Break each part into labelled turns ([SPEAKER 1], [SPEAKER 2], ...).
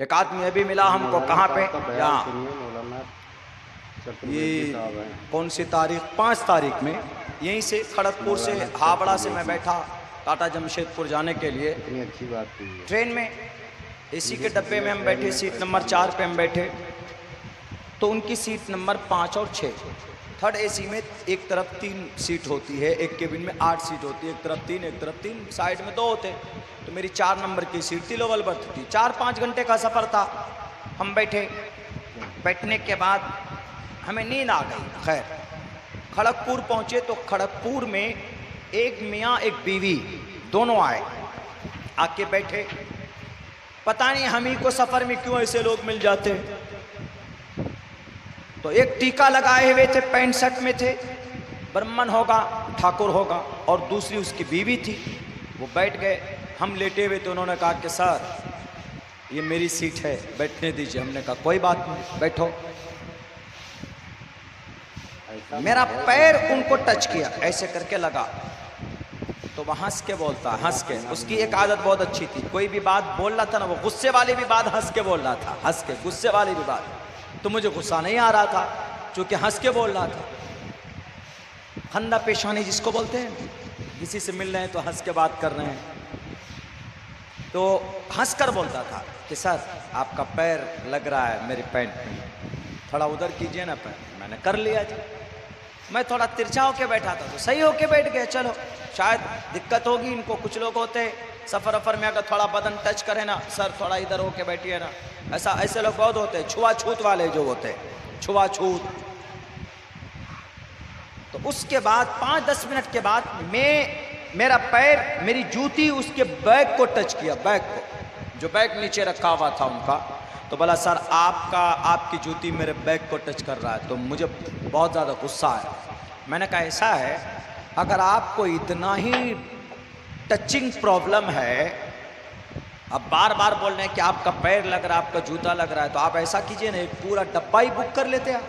[SPEAKER 1] एक आदमी अभी मिला हमको, कहाँ पे, यहाँ, ये कौन सी तारीख, 5 तारीख में, यहीं से खड़गपुर से हावड़ा से मैं बैठा टाटा जमशेदपुर जाने के लिए।
[SPEAKER 2] इतनी अच्छी बात थी।
[SPEAKER 1] ट्रेन में एसी के डब्बे में हम बैठे, सीट नंबर 4 पे हम बैठे, तो उनकी सीट नंबर 5 और 6। थर्ड एसी में एक तरफ 3 सीट होती है, एक केबिन में 8 सीट होती है, एक तरफ 3 एक तरफ 3, साइड में 2 होते। तो मेरी 4 नंबर की सीट थी, लोवल बर्थ थी। 4-5 घंटे का सफ़र था। हम बैठे, बैठने के बाद हमें नींद आ गई। खैर खड़गपुर पहुँचे तो खड़गपुर में एक मियाँ एक बीवी दोनों आए, आके बैठे। पता नहीं हम ही को सफ़र में क्यों ऐसे लोग मिल जाते हैं। तो एक टीका लगाए हुए थे, पैंट शर्ट में थे, ब्राह्मण होगा, ठाकुर होगा, और दूसरी उसकी बीवी थी। वो बैठ गए, हम लेटे हुए थे। उन्होंने कहा कि सर ये मेरी सीट है, बैठने दीजिए। हमने कहा कोई बात नहीं, बैठो। मेरा पैर उनको टच किया, ऐसे करके लगा, तो वह हंस के बोलता, हंस के। उसकी एक आदत बहुत अच्छी थी, कोई भी बात बोल रहा था ना, वो गुस्से वाली भी बात हंस के बोल रहा था, हंस के, गुस्से वाली भी बात। तो मुझे गुस्सा नहीं आ रहा था, क्योंकि हंस के बोल रहा था। खंदा पेशानी जिसको बोलते हैं, किसी से मिल रहे हैं तो हंस के बात कर रहे हैं, तो हंस कर बोलता था कि सर आपका पैर लग रहा है मेरी पैंट में, थोड़ा उधर कीजिए ना पैर। मैंने कर लिया जी। मैं थोड़ा तिरछा होके बैठा था, तो सही होके बैठ गया। चलो शायद दिक्कत होगी इनको, कुछ लोग होते सफ़र वफ़र में अगर थोड़ा बदन टच करे ना, सर थोड़ा इधर होके बैठिए ना, ऐसा, ऐसे लोग बहुत होते हैं, छुआछूत वाले जो होते हैं, छुआछूत। तो उसके बाद 5-10 मिनट के बाद मेरा पैर, मेरी जूती उसके बैग को टच किया, बैग को, जो बैग नीचे रखा हुआ था उनका। तो बोला सर आपकी जूती मेरे बैग को टच कर रहा है। तो मुझे बहुत ज़्यादा गुस्सा आया। मैंने कहा ऐसा है, अगर आपको इतना ही टचिंग प्रॉब्लम है, अब बार बार बोल रहे हैं कि आपका पैर लग रहा है, आपका जूता लग रहा है, तो आप ऐसा कीजिए ना, एक पूरा डब्बा ही बुक कर लेते आप,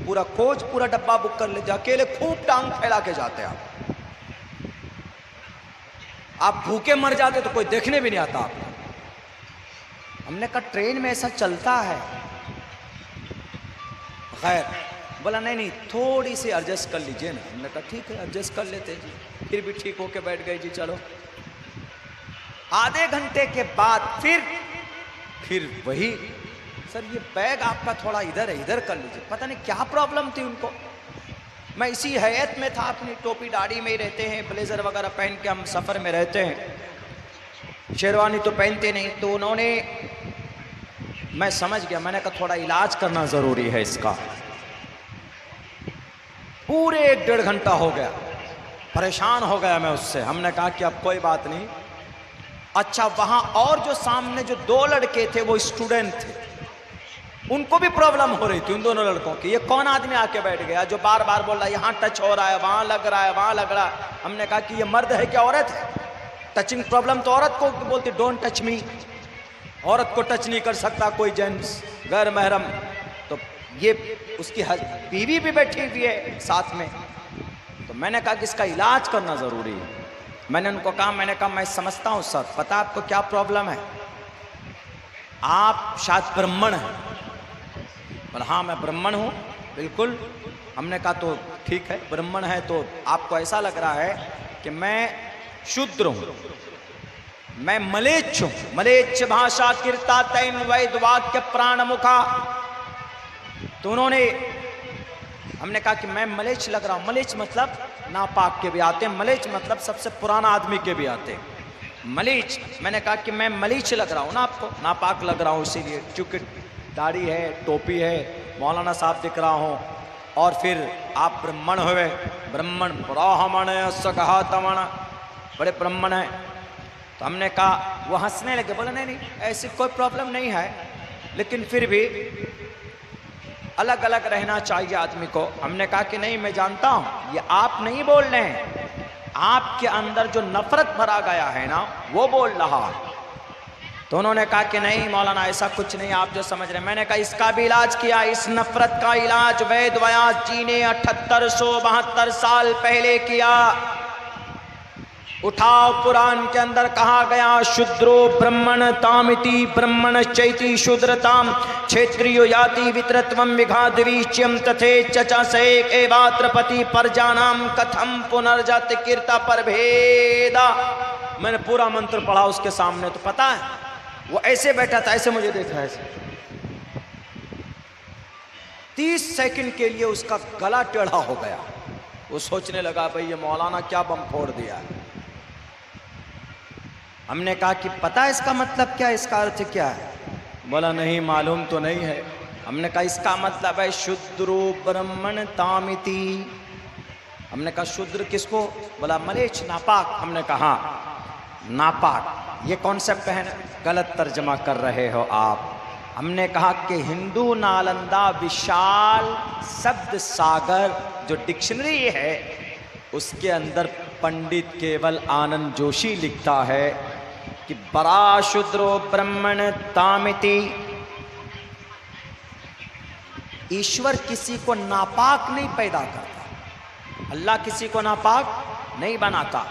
[SPEAKER 1] पूरा कोच, पूरा डब्बा बुक कर लेते, अकेले खूब टांग फैला के जाते आप भूखे मर जाते तो कोई देखने भी नहीं आता आपको। हमने कहा ट्रेन में ऐसा चलता है। खैर बोला नहीं थोड़ी सी एडजस्ट कर लीजिए ना। हमने कहा ठीक है एडजस्ट कर लेते जी। फिर भी ठीक होके बैठ गए जी। चलो आधे घंटे के बाद फिर वही, सर ये बैग आपका थोड़ा इधर है, इधर कर लीजिए। पता नहीं क्या प्रॉब्लम थी उनको। मैं इसी हैयत में था, अपनी टोपी दाढ़ी में ही रहते हैं, ब्लेजर वगैरह पहन के हम सफ़र में रहते हैं, शेरवानी तो पहनते नहीं। तो उन्होंने, मैं समझ गया, मैंने कहा थोड़ा इलाज करना ज़रूरी है इसका। पूरे 1-1.5 घंटा हो गया, परेशान हो गया मैं उससे। हमने कहा कि अब कोई बात नहीं। अच्छा वहाँ और जो सामने जो 2 लड़के थे वो स्टूडेंट थे, उनको भी प्रॉब्लम हो रही थी, उन दोनों लड़कों की। ये कौन आदमी आके बैठ गया जो बार बार बोल रहा है यहाँ टच हो रहा है, वहाँ लग रहा है, वहाँ लग रहा है। हमने कहा कि ये मर्द है क्या औरत है? टचिंग प्रॉब्लम तो औरत को बोलती, डोंट टच मी। औरत को टच नहीं कर सकता कोई जेंट्स, गैर महरम। तो ये उसकी बीवी भी बैठी हुई है साथ में। तो मैंने कहा कि इसका इलाज करना ज़रूरी है। मैंने उनको कहा, मैं समझता हूँ सर, पता आपको क्या प्रॉब्लम है? आप शायद ब्राह्मण हैं। बोला हाँ मैं ब्राह्मण हूँ बिल्कुल। हमने कहा तो ठीक है, ब्राह्मण है तो आपको ऐसा लग रहा है कि मैं शूद्र हूँ, मैं मलेच्छ हूँ। मलेच्छ भाषा कीर्ता तैन वैद वाक्य प्राण मुखा। तो उन्होंने, हमने कहा कि मैं मलेच्छ लग रहा हूँ। मलेच्छ मतलब नापाक के भी आते हैं, मलेच्छ मतलब सबसे पुराना आदमी के भी आते हैं मलेच्छ। मैंने कहा कि मैं मलेच्छ लग रहा हूँ ना आपको, नापाक लग रहा हूँ इसीलिए, चूँकि दाढ़ी है, टोपी है, मौलाना साहब दिख रहा हूँ, और फिर आप ब्राह्मण हुए। ब्राह्मण ब्राह्मण सकहा तमण, बड़े ब्राह्मण हैं। तो हमने कहा, वो हंसने लगे, बोले नहीं ऐसी कोई प्रॉब्लम नहीं है, लेकिन फिर भी अलग अलग रहना चाहिए आदमी को। हमने कहा कि नहीं मैं जानता हूँ, ये आप नहीं बोल रहे हैं, आपके अंदर जो नफरत भरा गया है ना वो बोल रहा है। तो उन्होंने कहा कि नहीं मौलाना ऐसा कुछ नहीं, आप जो समझ रहे हैं। मैंने कहा इसका भी इलाज किया, इस नफरत का इलाज वेद व्यास जी ने 7872 साल पहले किया। उठाओ, कुरान के अंदर कहा गया शूद्रो ब्रह्मण तामिति ब्रह्मण चैति शूद्रताम क्षेत्रियो याति वितरत्वम विघाद्वीच्यम तथे चचा सेक एवात्रपति परजानाम कथम पुनर्जाति कीर्ता पर भेदा। मैंने पूरा मंत्र पढ़ा उसके सामने, तो पता है वो ऐसे बैठा था, ऐसे मुझे देख रहा है, ऐसे 30 सेकंड के लिए उसका गला टेढ़ा हो गया। वो सोचने लगा भाई ये मौलाना क्या बम फोड़ दिया है। हमने कहा कि पता है इसका मतलब क्या है, इसका अर्थ क्या है? बोला नहीं मालूम तो नहीं है। हमने कहा इसका मतलब है शूद्रो ब्रह्मण तामिति। हमने कहा शूद्र किसको? बोला मलेच्छ, नापाक। हमने कहा नापाक ये कॉन्सेप्ट है ना, गलत तर्जमा कर रहे हो आप। हमने कहा कि हिंदू नालंदा विशाल शब्द सागर जो डिक्शनरी है उसके अंदर पंडित केवल आनंद जोशी लिखता है कि बरा शूद्रो ब्रह्मण तामिति। ईश्वर किसी को नापाक नहीं पैदा करता, अल्लाह किसी को नापाक नहीं बनाता,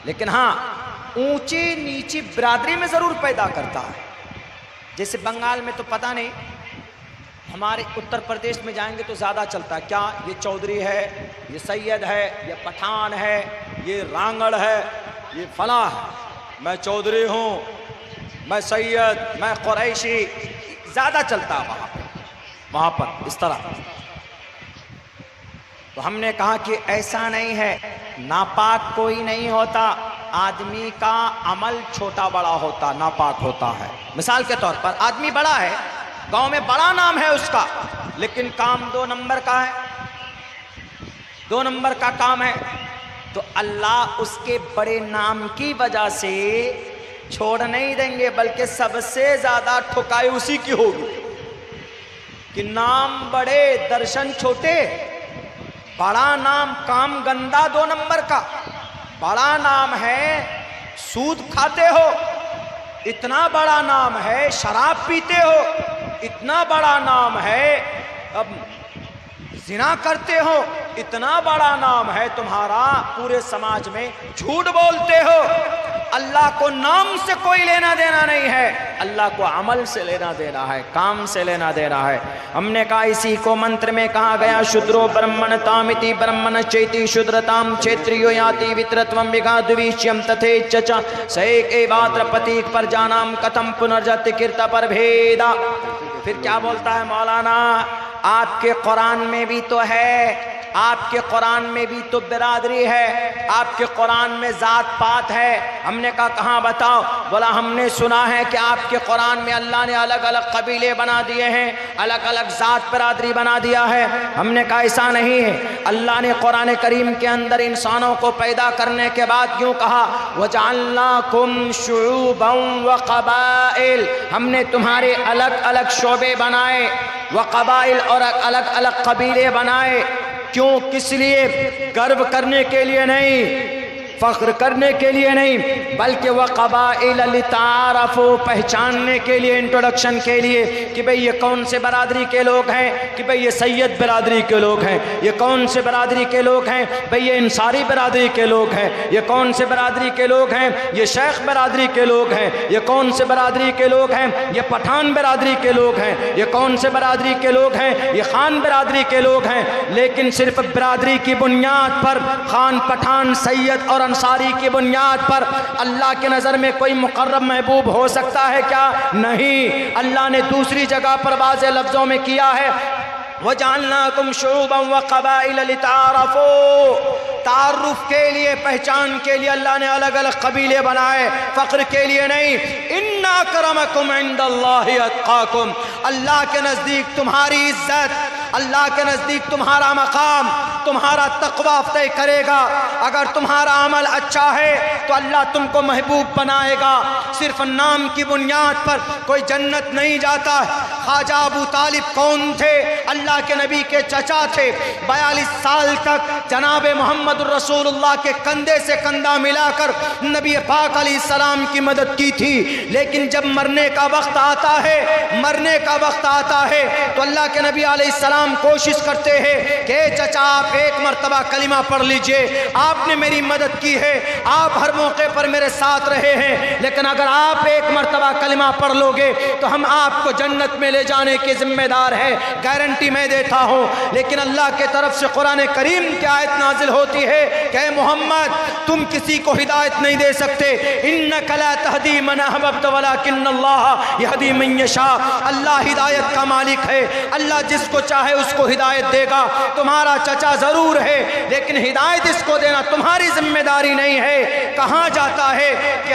[SPEAKER 1] लेकिन हाँ ऊंची नीची बिरादरी में जरूर पैदा करता है। जैसे बंगाल में तो पता नहीं, हमारे उत्तर प्रदेश में जाएंगे तो ज़्यादा चलता है क्या, ये चौधरी है, ये सैयद है, ये पठान है, ये रांगड़ है, ये फला है, मैं चौधरी हूँ, मैं सैयद, मैं कुरैशी, ज़्यादा चलता है वहाँ पर इस तरह। तो हमने कहा कि ऐसा नहीं है, नापाक कोई नहीं होता, आदमी का अमल छोटा बड़ा होता, नापाक होता है। मिसाल के तौर पर आदमी बड़ा है, गांव में बड़ा नाम है उसका, लेकिन काम 2 नंबर का है, 2 नंबर का काम है, तो अल्लाह उसके बड़े नाम की वजह से छोड़ नहीं देंगे, बल्कि सबसे ज्यादा ठुकाई उसी की होगी कि नाम बड़े दर्शन छोटे। बड़ा नाम काम गंदा 2 नंबर का, बड़ा नाम है सूद खाते हो, इतना बड़ा नाम है शराब पीते हो, इतना बड़ा नाम है अब जिना करते हो, इतना बड़ा नाम है तुम्हारा पूरे समाज में झूठ बोलते हो। अल्लाह को नाम से कोई लेना देना नहीं है, अल्लाह को अमल से लेना देना है, काम से लेना देना है। हमने कहा इसी को मंत्र में कहा गया शूद्रो ब्रह्मण तामिति ब्रह्मण चैति शूद्रताम क्षेत्रियो याति वितरत्वम विघाद्वीच्यम तथेच च सैक एवात्र प्रतीक पर जानाम कथम पुनर्जति कीर्ता पर भेदा। फिर क्या बोलता है मौलाना, आपके कुरान में भी तो है, आपके कुरान में भी तो बिरादरी है, आपके कुरान में जात पात है। हमने कहा कहाँ बताओ? बोला हमने सुना है कि आपके कुरान में अल्लाह ने अलग अलग कबीले बना दिए हैं, अलग अलग जात बिरादरी बना दिया है। हमने कहा ऐसा नहीं है, अल्लाह ने कुरान करीम के अंदर इंसानों को पैदा करने के बाद क्यों कहा वजअलनाकुम शुऊबन व क़बाइल, हमने तुम्हारे अलग अलग शोबे बनाए, व क़बाइल और अलग अलग कबीले बनाए। क्यों? किस लिए? गर्व करने के लिए नहीं, फख्र करने के लिए नहीं, बल्कि वह क़बाइल लितारफ़ू, पहचानने के लिए, इंट्रोडक्शन के लिए कि भाई ये कौन से बरादरी के लोग हैं, कि भाई ये सैयद बरादरी के लोग हैं, ये कौन से बरादरी के लोग हैं, भाई ये इंसारी बरादरी के लोग हैं, ये कौन से बरादरी के लोग हैं, ये शेख बरादरी के लोग हैं, ये कौन से बरादरी के लोग हैं, ये पठान बरादरी के लोग हैं, ये कौन से बरादरी के लोग हैं, ये खान बरादरी के लोग हैं। लेकिन सिर्फ बरादरी की बुनियाद पर, खान पठान सैयद और अंसारी की बुनियाद पर अल्लाह के नज़र में कोई मुकर्रम महबूब हो सकता है क्या? नहीं। अल्लाह ने दूसरी जगह पर वाज़े लफ्ज़ों में किया है वजअलनाकुम शुऊबन व क़बाइल लितारफ़ू, तारुफ के लिए, पहचान के लिए अल्लाह ने अलग अलग कबीले बनाए, फ़ख्र के लिए नहीं। इन्ना अक्रमकुम इंदल्लाहि अत्क़ाकुम, अल्लाह के नज़दीक तुम्हारी इज्जत, अल्लाह के नज़दीक तुम्हारा मकाम, तुम्हारा तक़वा तय करेगा। अगर तुम्हारा अमल अच्छा है तो अल्लाह तुमको महबूब बनाएगा। सिर्फ नाम की बुनियाद पर कोई जन्नत नहीं जाता। ख्वाजा अबू तालिब कौन थे? अल्लाह के नबी के चचा थे। 42 साल तक जनाब मोहम्मद रसूलुल्लाह के कंधे से कंधा मिलाकर नबी पाक अलैहिस्सलाम की मदद की थी। लेकिन जब मरने का वक्त आता है, मरने का वक्त आता है तो अल्लाह के नबी अलैहिस्सलाम कोशिश करते हैं कि चचा आप एक मर्तबा कलिमा पढ़ लीजिए, आपने मेरी मदद की है, आप हर मौके पर मेरे साथ रहे हैं, लेकिन अगर आप एक मर्तबा कलिमा पढ़ लोगे तो हम आपको जन्नत में ले जाने के जिम्मेदार है, गारंटी मैं देता हूँ। लेकिन अल्लाह के तरफ से कुरान करीम की आयत नाजिल होती है कि मोहम्मद तुम किसी को हिदायत नहीं दे सकते, इन्नका ला तहदी मन अहबब्त वलाकिन्नल्लाह यहदी मन यशा। अल्लाह हिदायत का मालिक है, अल्लाह जिसको चाहे उसको हिदायत देगा। तुम्हारा चचा जरूर है, लेकिन हिदायत इसको देना तुम्हारी जिम्मेदारी नहीं है। कहाँ जाता है कि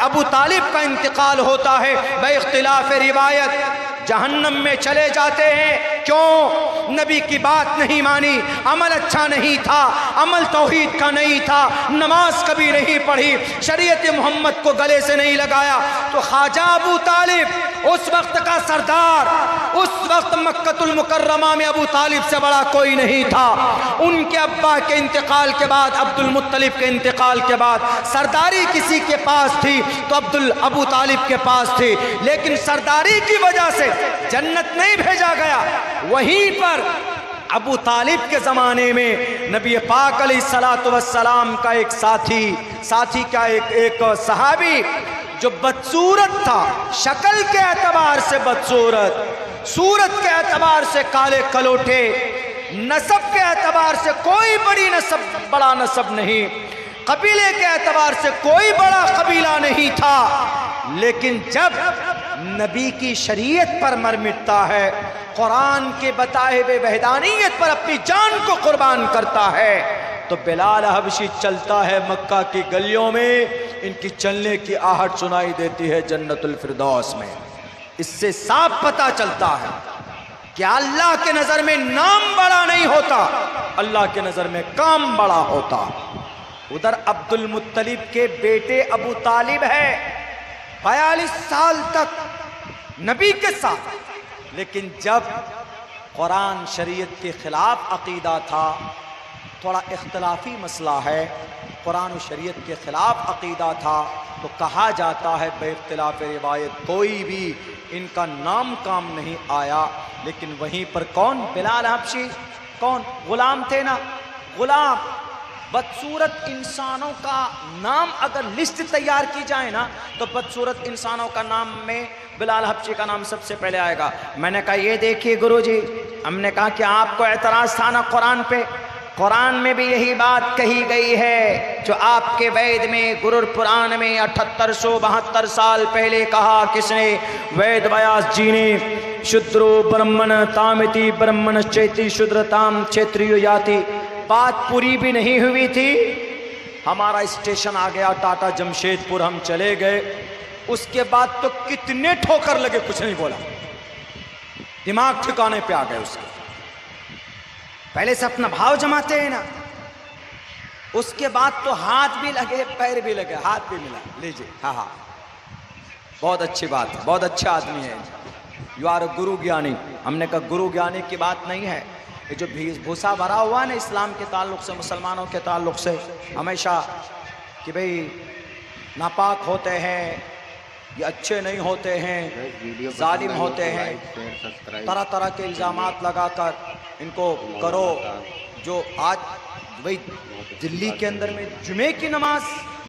[SPEAKER 1] अबू तालिब का इंतकाल होता है, बइख्तिलाफ रिवायत जहन्नम में चले जाते हैं। क्यों? नबी की बात नहीं मानी, अमल अच्छा नहीं था, अमल तौहीद का नहीं था, नमाज कभी नहीं पढ़ी, शरीयत मोहम्मद को गले से नहीं लगाया। तो ख्वाजा अबू तालिब उस वक्त का सरदार, उस वक्त मक्कतुल मुकर्रमा में अबू तालिब से बड़ा कोई नहीं था। उनके अब्बा के इंतकाल के बाद, अब्दुल मुत्तलिब के इंतकाल के बाद सरदारी किसी के पास थी तो अबू तालिब के पास थी, लेकिन सरदारी की वजह से जन्नत नहीं भेजा गया। वहीं पर अबू तालिब के ज़माने में नबी पाक अलैहिस्सलातु वस्सलाम का एक साथी का एक सहाबी जो बदसूरत था, शक्ल के एतबार से बदसूरत, सूरत के एतबार से काले कलोटे, नसब के एतबार से कोई बड़ा नसब नहीं, कबीले के एतबार से कोई बड़ा कबीला नहीं था, लेकिन जब नबी की शरीयत पर मर मिटता है, कुरान के बताए हुए वहदानियत पर अपनी जान को कुर्बान करता है, तो बिलाल हबशी चलता है मक्का की गलियों में, इनकी चलने की आहट सुनाई देती है जन्नतुल फिरदौस में। इससे साफ पता चलता है कि अल्लाह के नजर में नाम बड़ा नहीं होता, अल्लाह के नजर में काम बड़ा होता। उधर अब्दुल मुत्तलिब के बेटे अबू तालिब है, 42 साल तक नबी के साथ, लेकिन जब कुरान शरीयत के खिलाफ अकीदा था, थोड़ा इख्तलाफी मसला है, कुरान और शरीयत के खिलाफ अकीदा था, तो कहा जाता है बेइख्तिलाफ रिवायत कोई भी इनका नाम काम नहीं आया। लेकिन वहीं पर कौन? बिलाल हबशी, कौन? गुलाम थे ना, गुलाम। बदसूरत इंसानों का नाम अगर लिस्ट तैयार की जाए ना, तो बदसूरत इंसानों का नाम में बिलाल हबशी का नाम सबसे पहले आएगा। मैंने कहा ये देखिए गुरुजी, हमने कहा कि आपको एतराज़ था ना कुरान पे, कुरान में भी यही बात कही गई है जो आपके वेद में, गुरुर पुराण में 7872 साल पहले कहा। किसने? वेद व्यास जी ने। शूद्रो ब्रह्मण तामिति ब्रह्मण चेति शूद्रताम क्षेत्रीय जाति। बात पूरी भी नहीं हुई थी, हमारा स्टेशन आ गया टाटा जमशेदपुर, हम चले गए। उसके बाद तो कितने ठोकर लगे, कुछ नहीं बोला, दिमाग ठिकाने पे आ गए उसके। पहले से अपना भाव जमाते हैं ना, उसके बाद तो हाथ भी लगे, पैर भी लगे, हाथ भी मिला, लीजिए, हाँ, बहुत अच्छी बात है, बहुत अच्छा आदमी है, यू आर गुरु ज्ञानी। हमने कहा गुरु ज्ञानी की बात नहीं है, ये जो भूसा भरा हुआ है ना इस्लाम के ताल्लुक से, मुसलमानों के ताल्लुक से, हमेशा कि भाई नापाक होते हैं, ये अच्छे नहीं होते हैं, जालिम होते हैं, तरह तरह के इल्ज़ामात लगाकर इनको करो। जो आज भाई दिल्ली के अंदर में जुमे की नमाज